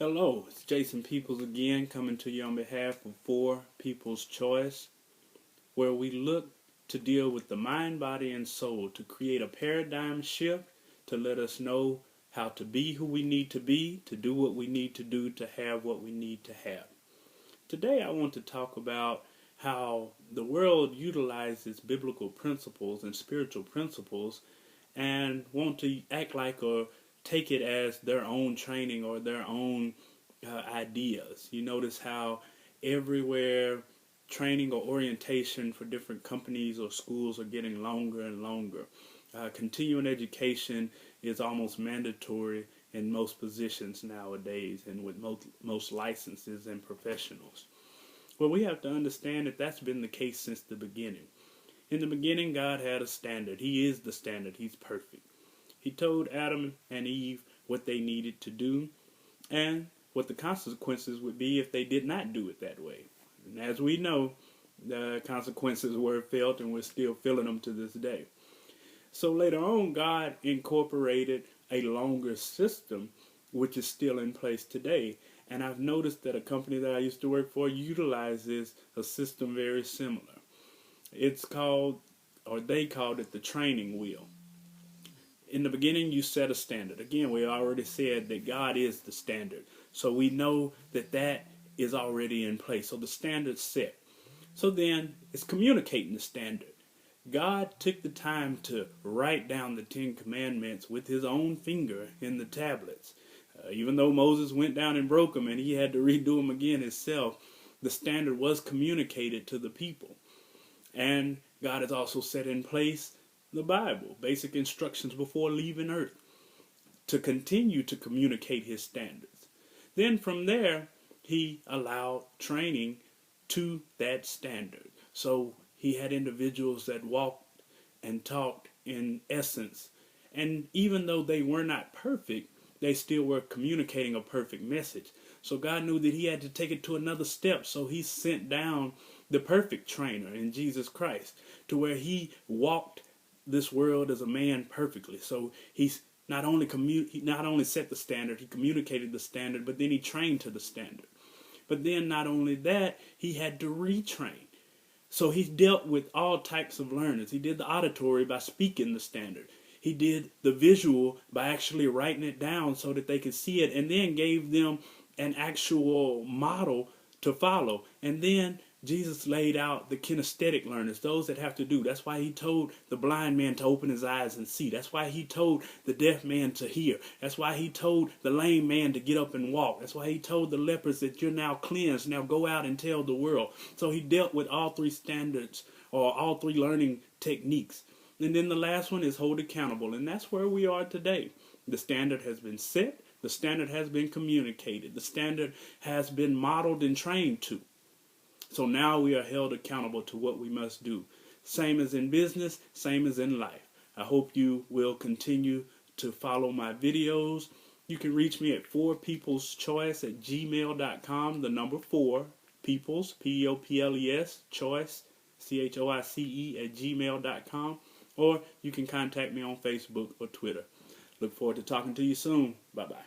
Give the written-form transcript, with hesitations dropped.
Hello, it's Jason Peoples again, coming to you on behalf of For People's Choice, where we look to deal with the mind, body, and soul to create a paradigm shift to let us know how to be who we need to be, to do what we need to do, to have what we need to have. Today I want to talk about how the world utilizes biblical principles and spiritual principles and want to act like or take it as their own training or their own ideas. You notice how everywhere training or orientation for different companies or schools are getting longer and longer. Continuing education is almost mandatory in most positions nowadays and with most licenses and professionals. Well, we have to understand that that's been the case since the beginning. In the beginning, God had a standard. He is the standard. He's perfect. He told Adam and Eve what they needed to do and what the consequences would be if they did not do it that way. And as we know, the consequences were felt and we're still feeling them to this day. So later on, God incorporated a longer system, which is still in place today. And I've noticed that a company that I used to work for utilizes a system very similar. It's called, or they called it, the training wheel. In the beginning, you set a standard. Again, we already said that God is the standard. So we know that that is already in place. So the standard's set. So then it's communicating the standard. God took the time to write down the 10 Commandments with his own finger in the tablets. Even though Moses went down and broke them and he had to redo them again himself, the standard was communicated to the people. And God has also set in place the Bible, basic instructions before leaving earth, to continue to communicate his standards. Then from there, he allowed training to that standard. So he had individuals that walked and talked in essence. And even though they were not perfect, they still were communicating a perfect message. So God knew that he had to take it to another step. So he sent down the perfect trainer in Jesus Christ, to where he walked this world as a man perfectly. So he's not only set the standard, he communicated the standard, but then he trained to the standard. But then not only that, he had to retrain. So he dealt with all types of learners. He did the auditory by speaking the standard. He did the visual by actually writing it down so that they could see it, and then gave them an actual model to follow. And then Jesus laid out the kinesthetic learners, those that have to do. That's why he told the blind man to open his eyes and see. That's why he told the deaf man to hear. That's why he told the lame man to get up and walk. That's why he told the lepers that you're now cleansed. Now go out and tell the world. So he dealt with all three standards, or all three learning techniques. And then the last one is hold accountable. And that's where we are today. The standard has been set. The standard has been communicated. The standard has been modeled and trained to. So now we are held accountable to what we must do. Same as in business, same as in life. I hope you will continue to follow my videos. You can reach me at 4peopleschoice@gmail.com. The number 4, peoples, P-E-O-P-L-E-S, choice, C-H-O-I-C-E @gmail.com. Or you can contact me on Facebook or Twitter. Look forward to talking to you soon. Bye-bye.